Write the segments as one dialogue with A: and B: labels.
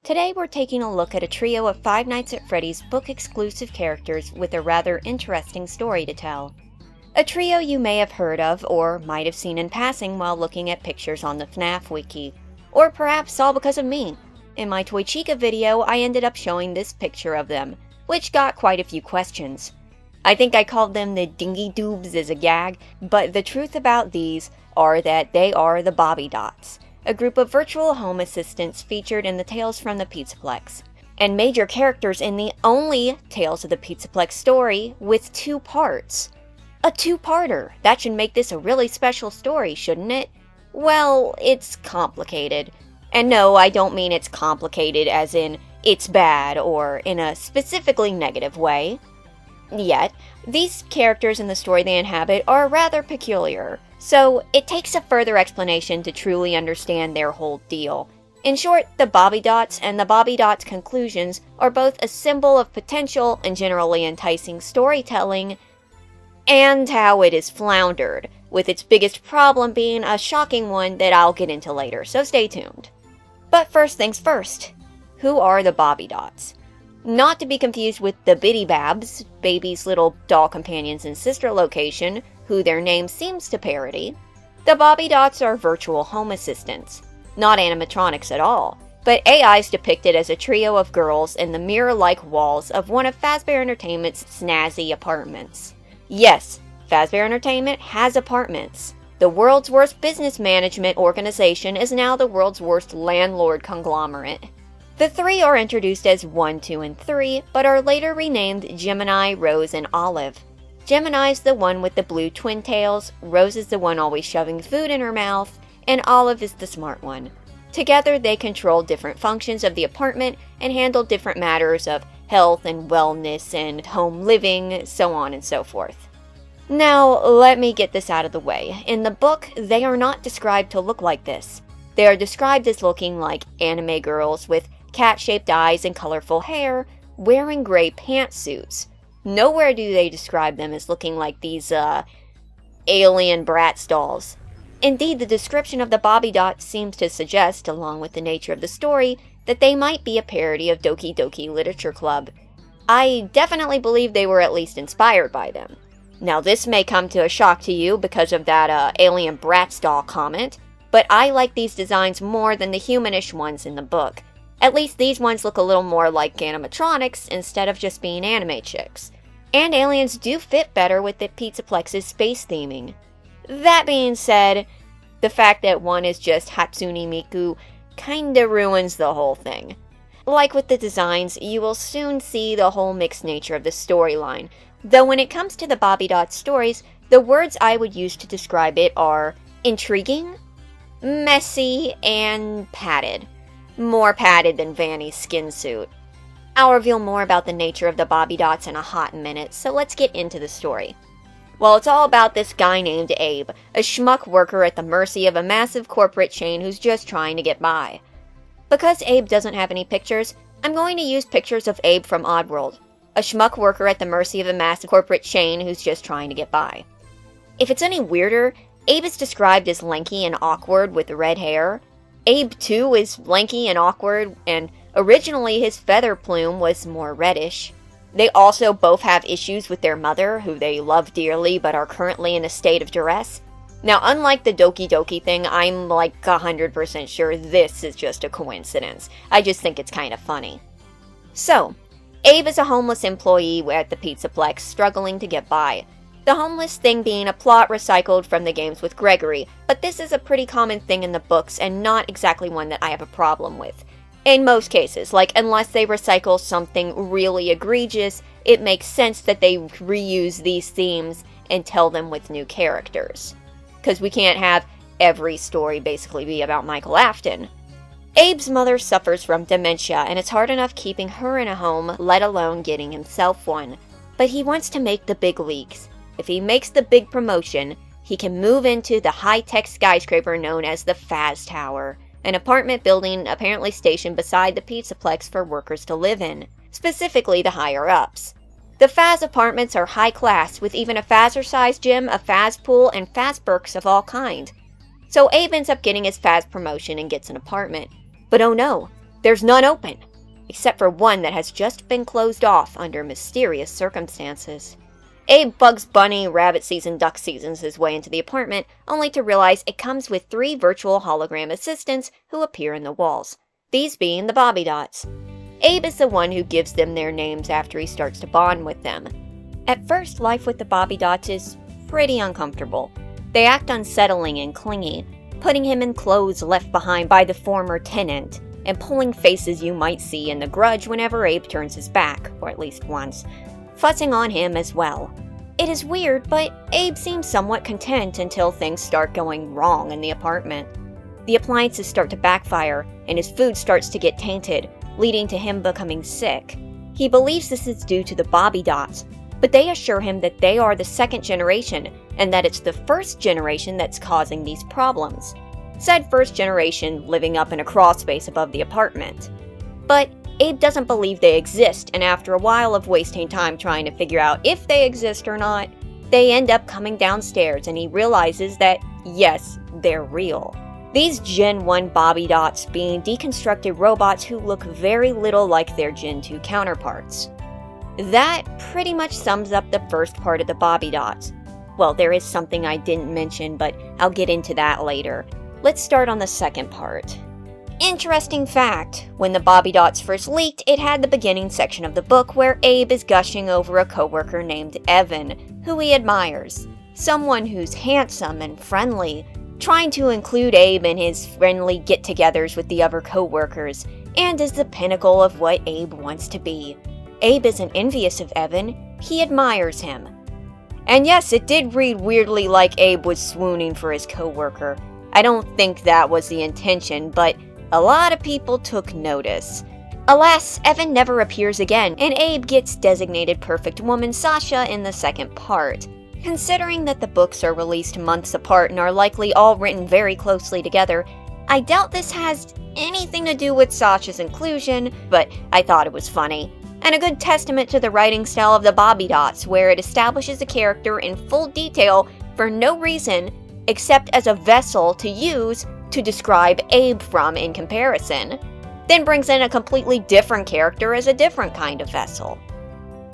A: Today we're taking a look at a trio of Five Nights at Freddy's book-exclusive characters with a rather interesting story to tell. A trio you may have heard of or might have seen in passing while looking at pictures on the Fnaf wiki, or perhaps all because of me. In my Toy Chica video, I ended up showing this picture of them, which got quite a few questions. I think I called them the Dingy Doobs as a gag, but the truth about these are that they are the Bobbiedots, a group of virtual home assistants featured in the Tales from the Pizzaplex, and major characters in the only Tales of the Pizzaplex story with 2 parts. A 2-parter! That should make this a really special story, shouldn't it? Well, it's complicated. And no, I don't mean it's complicated as in it's bad or in a specifically negative way. Yet, these characters in the story they inhabit are rather peculiar, so it takes a further explanation to truly understand their whole deal. In short, the Bobbiedots and the Bobbiedots' conclusions are both a symbol of potential and generally enticing storytelling, and how it is floundered, with its biggest problem being a shocking one that I'll get into later, so stay tuned. But first things first, who are the Bobbiedots? Not to be confused with the Bidybabs, baby's little doll companions in sister location, who their name seems to parody. The Bobbiedots are virtual home assistants, not animatronics at all, but AIs depicted as a trio of girls in the mirror-like walls of one of Fazer Entertainment's snazzy apartments. Yes, Fazer Entertainment has apartments. The world's worst business management organization is now the world's worst landlord conglomerate. The 3 are introduced as 1, 2, and 3, but are later renamed Gemini, Rose, and Olive. Gemini's the one with the blue twin tails, Rose is the one always shoving food in her mouth, and Olive is the smart one. Together they control different functions of the apartment and handle different matters of health and wellness and home living, so on and so forth. Now, let me get this out of the way. In the book, they are not described to look like this. They are described as looking like anime girls with cat-shaped eyes and colorful hair, wearing gray pantsuits. Nowhere do they describe them as looking like these, alien Bratz dolls. Indeed, the description of the Bobbiedots seems to suggest, along with the nature of the story, that they might be a parody of Doki Doki Literature Club. I definitely believe they were at least inspired by them. Now, this may come to a shock to you because of that, alien Bratz doll comment, but I like these designs more than the humanish ones in the book. At least these ones look a little more like animatronics instead of just being anime chicks. And aliens do fit better with the Pizzaplex's space theming. That being said, the fact that one is just Hatsune Miku kinda ruins the whole thing. Like with the designs, you will soon see the whole mixed nature of the storyline, though when it comes to the Bobbiedots stories, the words I would use to describe it are intriguing, messy, and padded. More padded than Vanny's skin suit. I'll reveal more about the nature of the Bobbiedots in a hot minute, so let's get into the story. Well, it's all about this guy named Abe, a schmuck worker at the mercy of a massive corporate chain who's just trying to get by. Because Abe doesn't have any pictures, I'm going to use pictures of Abe from Oddworld, a schmuck worker at the mercy of a massive corporate chain who's just trying to get by. If it's any weirder, Abe is described as lanky and awkward with red hair. Abe, too, is lanky and awkward, and originally his feather plume was more reddish. They also both have issues with their mother, who they love dearly but are currently in a state of duress. Now, unlike the Doki Doki thing, I'm like 100% sure this is just a coincidence. I just think it's kind of funny. So, Abe is a homeless employee at the Pizzaplex struggling to get by. The homeless thing being a plot recycled from the games with Gregory, but this is a pretty common thing in the books and not exactly one that I have a problem with. In most cases, like unless they recycle something really egregious, it makes sense that they reuse these themes and tell them with new characters. Because we can't have every story basically be about Michael Afton. Abe's mother suffers from dementia, and it's hard enough keeping her in a home, let alone getting himself one. But he wants to make the big leagues. If he makes the big promotion, he can move into the high-tech skyscraper known as the Faz Tower, an apartment building apparently stationed beside the Pizzaplex for workers to live in, specifically the higher-ups. The Faz apartments are high-class, with even a Fazer-sized gym, a Faz pool, and Faz perks of all kind. So Abe ends up getting his Faz promotion and gets an apartment. But oh no, There's none open, except for one that has just been closed off under mysterious circumstances. Abe Bugs Bunny Rabbit Season Duck Seasons his way into the apartment, only to realize it comes with 3 virtual hologram assistants who appear in the walls, these being the Bobbiedots. Abe is the one who gives them their names after he starts to bond with them. At first, life with the Bobbiedots is pretty uncomfortable. They act unsettling and clingy, putting him in clothes left behind by the former tenant, and pulling faces you might see in The Grudge whenever Abe turns his back, or at least once, fussing on him as well. It is weird, but Abe seems somewhat content until things start going wrong in the apartment. The appliances start to backfire, and his food starts to get tainted, leading to him becoming sick. He believes this is due to the Bobbiedots, but they assure him that they are the 2nd generation, and that it's the 1st generation that's causing these problems. Said 1st generation living up in a crawlspace above the apartment. But Abe doesn't believe they exist, and after a while of wasting time trying to figure out if they exist or not, they end up coming downstairs and he realizes that, yes, they're real. These Gen 1 Bobbiedots being deconstructed robots who look very little like their Gen 2 counterparts. That pretty much sums up the first part of the Bobbiedots. Well, there is something I didn't mention, but I'll get into that later. Let's start on the second part. Interesting fact, when the Bobbiedots first leaked, it had the beginning section of the book where Abe is gushing over a coworker named Evan, who he admires. Someone who's handsome and friendly, trying to include Abe in his friendly get-togethers with the other coworkers, and is the pinnacle of what Abe wants to be. Abe isn't envious of Evan, he admires him. And yes, it did read weirdly like Abe was swooning for his coworker. I don't think that was the intention, but a lot of people took notice. Alas, Evan never appears again, and Abe gets designated perfect woman Sasha in the second part. Considering that the books are released months apart and are likely all written very closely together, I doubt this has anything to do with Sasha's inclusion, but I thought it was funny. And a good testament to the writing style of the Bobbiedots, where it establishes a character in full detail for no reason except as a vessel to use to describe Abe from in comparison, then brings in a completely different character as a different kind of vessel.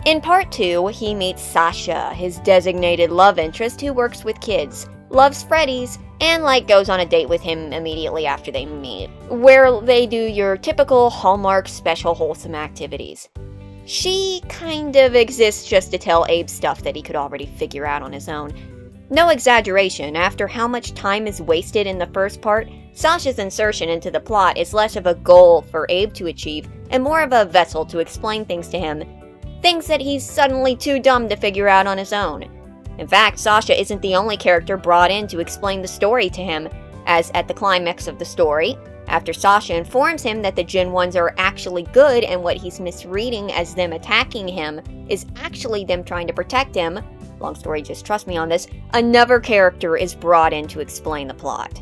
A: In part 2, he meets Sasha, his designated love interest who works with kids, loves Freddy's, and goes on a date with him immediately after they meet, where they do your typical Hallmark special wholesome activities. She kind of exists just to tell Abe stuff that he could already figure out on his own. No exaggeration, after how much time is wasted in the first part, Sasha's insertion into the plot is less of a goal for Abe to achieve and more of a vessel to explain things to him, things that he's suddenly too dumb to figure out on his own. In fact, Sasha isn't the only character brought in to explain the story to him, as at the climax of the story, after Sasha informs him that the Gen 1s are actually good and what he's misreading as them attacking him is actually them trying to protect him, long story, just trust me on this, another character is brought in to explain the plot.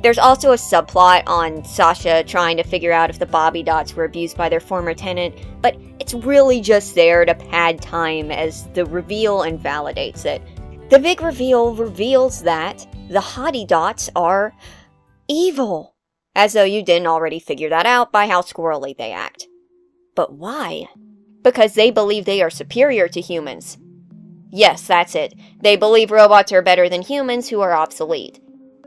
A: There's also a subplot on Sasha trying to figure out if the Bobbiedots were abused by their former tenant, but it's really just there to pad time as the reveal invalidates it. The big reveal reveals that the Hottie-Dots are evil, as though you didn't already figure that out by how squirrely they act. But why? Because they believe they are superior to humans. Yes, that's it. They believe robots are better than humans who are obsolete.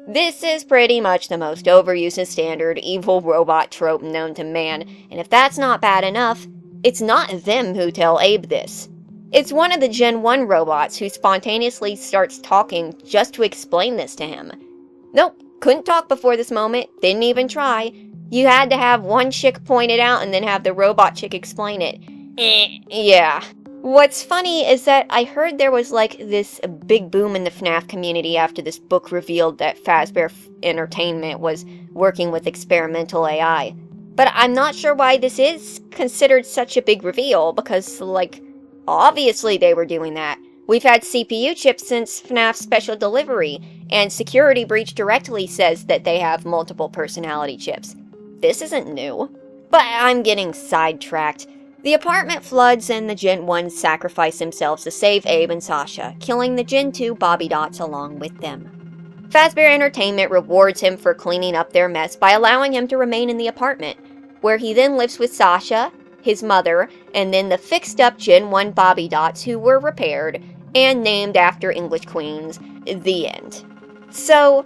A: This is pretty much the most overused and standard evil robot trope known to man, and if that's not bad enough, it's not them who tell Abe this. It's one of the Gen 1 robots who spontaneously starts talking just to explain this to him. Nope, couldn't talk before this moment, didn't even try. You had to have one chick point it out and then have the robot chick explain it. Yeah. What's funny is that I heard there was this big boom in the Fnaf community after this book revealed that Fazer Entertainment was working with experimental AI. But I'm not sure why this is considered such a big reveal, because, obviously they were doing that. We've had CPU chips since Fnaf's special delivery, and Security Breach directly says that they have multiple personality chips. This isn't new. But I'm getting sidetracked. The apartment floods and the Gen 1s sacrifice themselves to save Abe and Sasha, killing the Gen 2 Bobbiedots along with them. Fazer Entertainment rewards him for cleaning up their mess by allowing him to remain in the apartment, where he then lives with Sasha, his mother, and then the fixed-up Gen 1 Bobbiedots who were repaired and named after English queens. The end. So,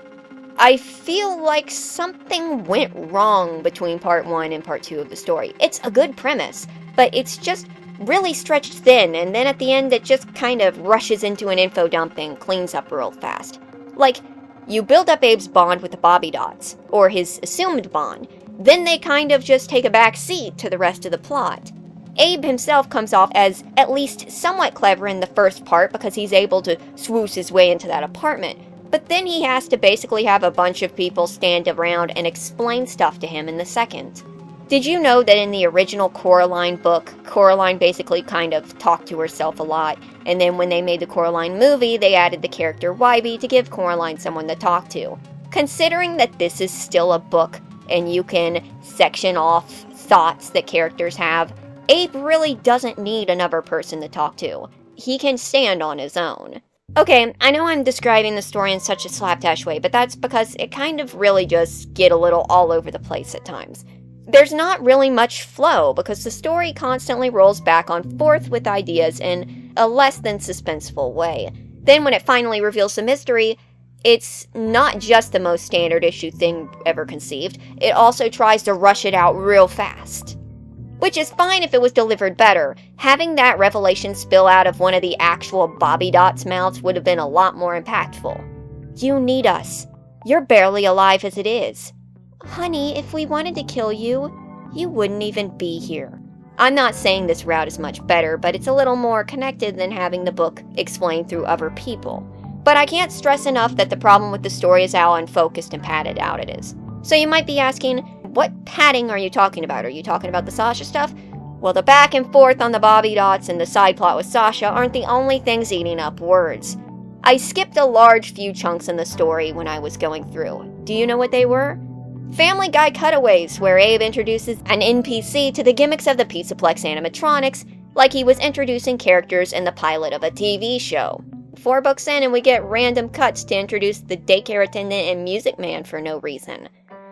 A: I feel like something went wrong between part 1 and part 2 of the story. It's a good premise, but it's just really stretched thin, and then at the end it just kind of rushes into an info dump and cleans up real fast. Like, you build up Abe's bond with the Bobbiedots, or his assumed bond, then they kind of just take a back seat to the rest of the plot. Abe himself comes off as at least somewhat clever in the first part because he's able to swoosh his way into that apartment, but then he has to basically have a bunch of people stand around and explain stuff to him in the second. Did you know that in the original Coraline book, Coraline basically kind of talked to herself a lot, and then when they made the Coraline movie, they added the character Wybie to give Coraline someone to talk to? Considering that this is still a book, and you can section off thoughts that characters have, Abe really doesn't need another person to talk to. He can stand on his own. Okay, I know I'm describing the story in such a slapdash way, but that's because it kind of really just get a little all over the place at times. There's not really much flow because the story constantly rolls back and forth with ideas in a less than suspenseful way. Then when it finally reveals the mystery, it's not just the most standard issue thing ever conceived, it also tries to rush it out real fast. Which is fine if it was delivered better. Having that revelation spill out of one of the actual Bobbiedots' mouths would have been a lot more impactful. You need us. You're barely alive as it is. Honey, if we wanted to kill you, you wouldn't even be here. I'm not saying this route is much better, but it's a little more connected than having the book explained through other people. But I can't stress enough that the problem with the story is how unfocused and padded out it is. So you might be asking, what padding are you talking about? Are you talking about the Sasha stuff? Well, the back and forth on the Bobbiedots and the side plot with Sasha aren't the only things eating up words. I skipped a large few chunks in the story when I was going through. Do you know what they were? Family Guy cutaways, where Abe introduces an NPC to the gimmicks of the Pizzaplex animatronics, like he was introducing characters in the pilot of a TV show. 4 books in and we get random cuts to introduce the daycare attendant and music man for no reason.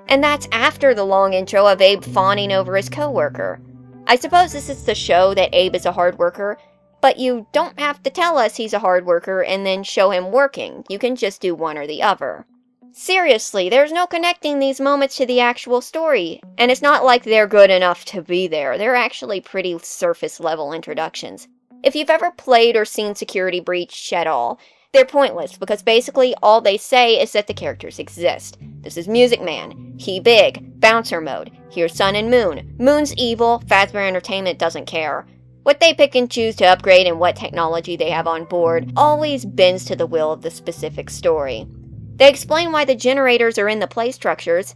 A: And that's after the long intro of Abe fawning over his coworker. I suppose this is to show that Abe is a hard worker, but you don't have to tell us he's a hard worker and then show him working. You can just do one or the other. Seriously, there's no connecting these moments to the actual story, and it's not like they're good enough to be there. They're actually pretty surface-level introductions. If you've ever played or seen Security Breach at all, they're pointless because basically all they say is that the characters exist. This is Music Man, he big, bouncer mode, here's Sun and Moon. Moon's evil, Fazbear Entertainment doesn't care. What they pick and choose to upgrade and what technology they have on board always bends to the will of the specific story. They explain why the generators are in the play structures,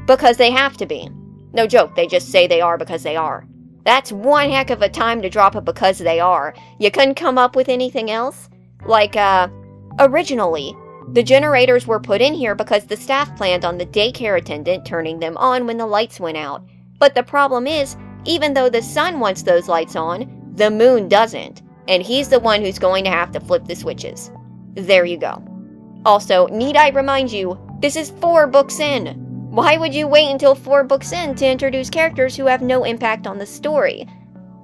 A: because they have to be. No joke, they just say they are because they are. That's one heck of a time to drop a because they are. You couldn't come up with anything else? Like, originally, the generators were put in here because the staff planned on the daycare attendant turning them on when the lights went out. But the problem is, even though the sun wants those lights on, the moon doesn't. And he's the one who's going to have to flip the switches. There you go. Also, need I remind you, this is 4 books in. Why would you wait until 4 books in to introduce characters who have no impact on the story?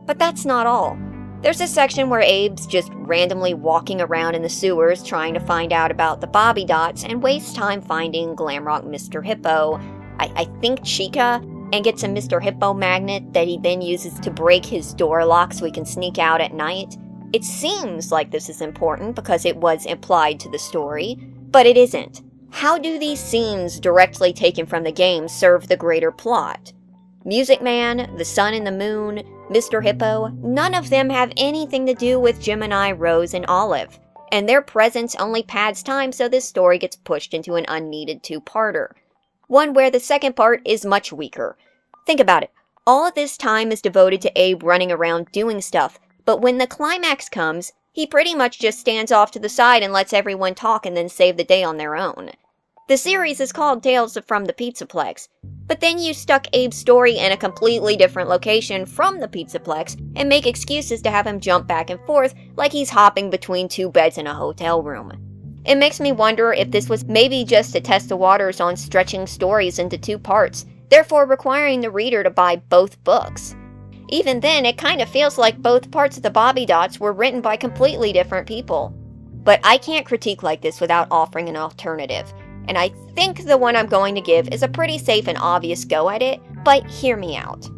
A: But that's not all. There's a section where Abe's just randomly walking around in the sewers trying to find out about the Bobbiedots and wastes time finding Glamrock Mr. Hippo, I think Chica, and gets a Mr. Hippo magnet that he then uses to break his door lock so he can sneak out at night. It seems like this is important because it was implied to the story, but it isn't. How do these scenes directly taken from the game serve the greater plot? Music Man, the Sun and the Moon, Mr. Hippo, none of them have anything to do with Gemini, Rose, and Olive, and their presence only pads time so this story gets pushed into an unneeded 2-parter. One where the second part is much weaker. Think about it. All of this time is devoted to Abe running around doing stuff, but when the climax comes, he pretty much just stands off to the side and lets everyone talk and then save the day on their own. The series is called Tales from the Pizzaplex, but then you stuck Abe's story in a completely different location from the Pizzaplex and make excuses to have him jump back and forth like he's hopping between 2 beds in a hotel room. It makes me wonder if this was maybe just to test the waters on stretching stories into 2 parts, therefore requiring the reader to buy both books. Even then, it kind of feels like both parts of the Bobbiedots were written by completely different people. But I can't critique like this without offering an alternative, and I think the one I'm going to give is a pretty safe and obvious go at it, but hear me out.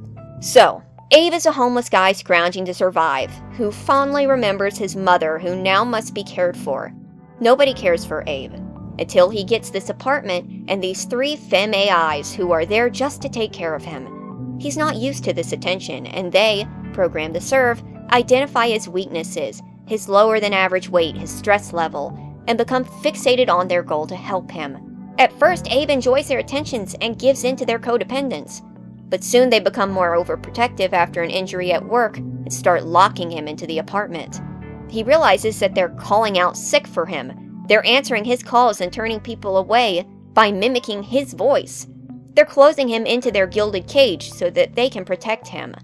A: So, Abe is a homeless guy scrounging to survive, who fondly remembers his mother who now must be cared for. Nobody cares for Abe, until he gets this apartment and these 3 femme AIs who are there just to take care of him. He's not used to this attention, and they, programmed to serve, identify his weaknesses, his lower than average weight, his stress level, and become fixated on their goal to help him. At first, Abe enjoys their attentions and gives in to their codependence, but soon they become more overprotective after an injury at work and start locking him into the apartment. He realizes that they're calling out sick for him. They're answering his calls and turning people away by mimicking his voice. They're closing him into their gilded cage so that they can protect him.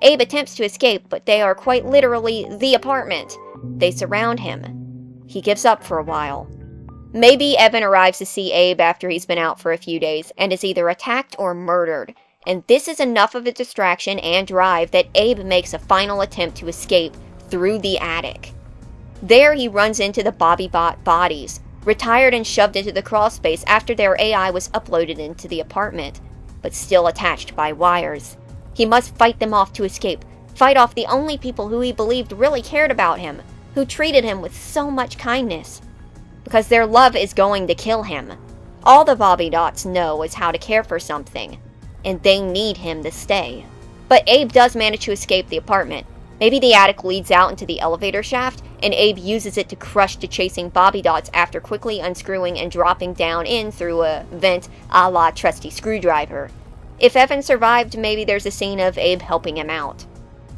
A: Abe attempts to escape, but they are quite literally the apartment. They surround him. He gives up for a while. Maybe Evan arrives to see Abe after he's been out for a few days and is either attacked or murdered. And this is enough of a distraction and drive that Abe makes a final attempt to escape through the attic. There he runs into the Bobbybot bodies, retired and shoved into the crawlspace after their AI was uploaded into the apartment, but still attached by wires. He must fight them off to escape, fight off the only people who he believed really cared about him, who treated him with so much kindness. Because their love is going to kill him. All the Bobbiedots know is how to care for something, and they need him to stay. But Abe does manage to escape the apartment. Maybe the attic leads out into the elevator shaft, and Abe uses it to crush the chasing Bobbiedots after quickly unscrewing and dropping down in through a vent a la trusty screwdriver. If Evan survived, maybe there's a scene of Abe helping him out.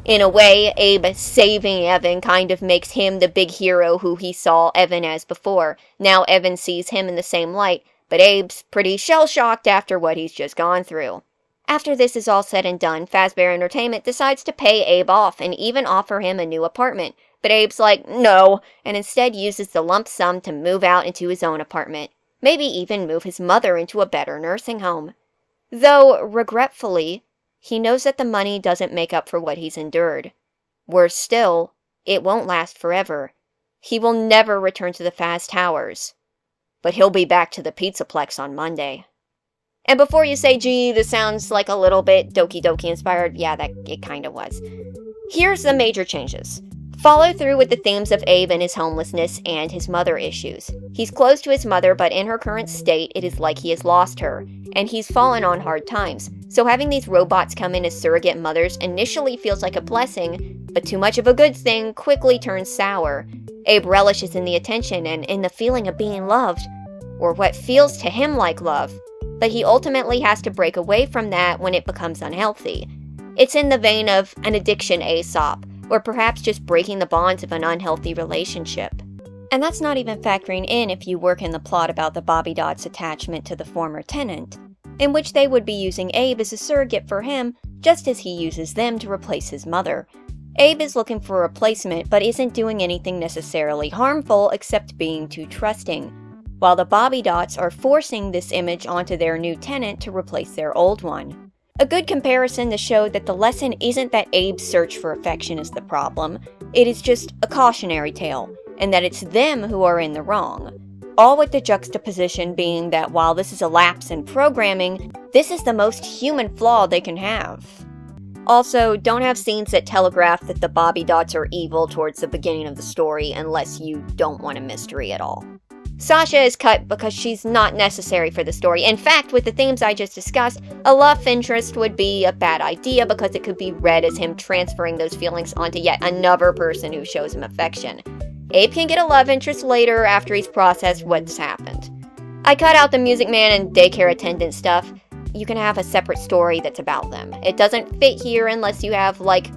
A: In a way, Abe saving Evan kind of makes him the big hero who he saw Evan as before. Now Evan sees him in the same light, but Abe's pretty shell-shocked after what he's just gone through. After this is all said and done, Fazbear Entertainment decides to pay Abe off and even offer him a new apartment. But Abe's like, no, and instead uses the lump sum to move out into his own apartment. Maybe even move his mother into a better nursing home. Though, regretfully, he knows that the money doesn't make up for what he's endured. Worse still, it won't last forever. He will never return to the Faz Towers. But he'll be back to the Pizzaplex on Monday. And before you say, gee, this sounds like a little bit Doki Doki inspired, yeah, that it kinda was. Here's the major changes. Follow through with the themes of Abe and his homelessness and his mother issues. He's close to his mother, but in her current state, it is like he has lost her, and he's fallen on hard times. So having these robots come in as surrogate mothers initially feels like a blessing, but too much of a good thing quickly turns sour. Abe relishes in the attention and in the feeling of being loved, or what feels to him like love, but he ultimately has to break away from that when it becomes unhealthy. It's in the vein of an addiction Aesop, or perhaps just breaking the bonds of an unhealthy relationship. And that's not even factoring in if you work in the plot about the Bobbiedots' attachment to the former tenant, in which they would be using Abe as a surrogate for him, just as he uses them to replace his mother. Abe is looking for a replacement, but isn't doing anything necessarily harmful except being too trusting, while the Bobbiedots are forcing this image onto their new tenant to replace their old one. A good comparison to show that the lesson isn't that Abe's search for affection is the problem, it is just a cautionary tale, and that it's them who are in the wrong. All with the juxtaposition being that while this is a lapse in programming, this is the most human flaw they can have. Also, don't have scenes that telegraph that the Bobbiedots are evil towards the beginning of the story unless you don't want a mystery at all. Sasha is cut because she's not necessary for the story. In fact, with the themes I just discussed, a love interest would be a bad idea because it could be read as him transferring those feelings onto yet another person who shows him affection. Abe can get a love interest later after he's processed what's happened. I cut out the Music Man and daycare attendant stuff. You can have a separate story that's about them. It doesn't fit here unless you have, like,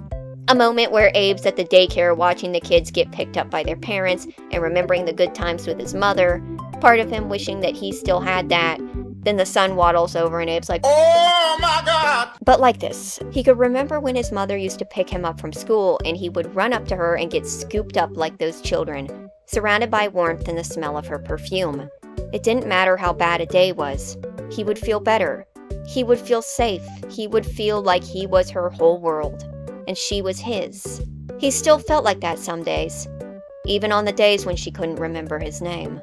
A: a moment where Abe's at the daycare watching the kids get picked up by their parents and remembering the good times with his mother, part of him wishing that he still had that. Then the son waddles over and Abe's like, oh my god! But like this, he could remember when his mother used to pick him up from school and he would run up to her and get scooped up like those children, surrounded by warmth and the smell of her perfume. It didn't matter how bad a day was. He would feel better. He would feel safe. He would feel like he was her whole world, and she was his. He still felt like that some days, even on the days when she couldn't remember his name.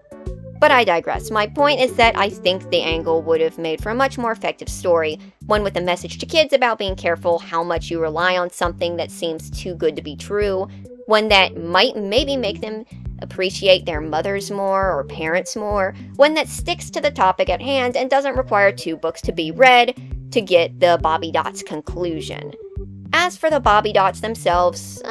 A: But I digress. My point is that I think the angle would have made for a much more effective story, one with a message to kids about being careful how much you rely on something that seems too good to be true, one that might maybe make them appreciate their mothers more or parents more, one that sticks to the topic at hand and doesn't require 2 books to be read to get the Bobbiedots conclusion. As for the Bobbiedots themselves,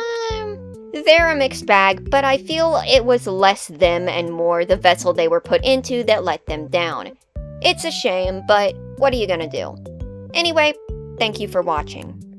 A: they're a mixed bag, but I feel it was less them and more the vessel they were put into that let them down. It's a shame, but what are you gonna do? Anyway, thank you for watching.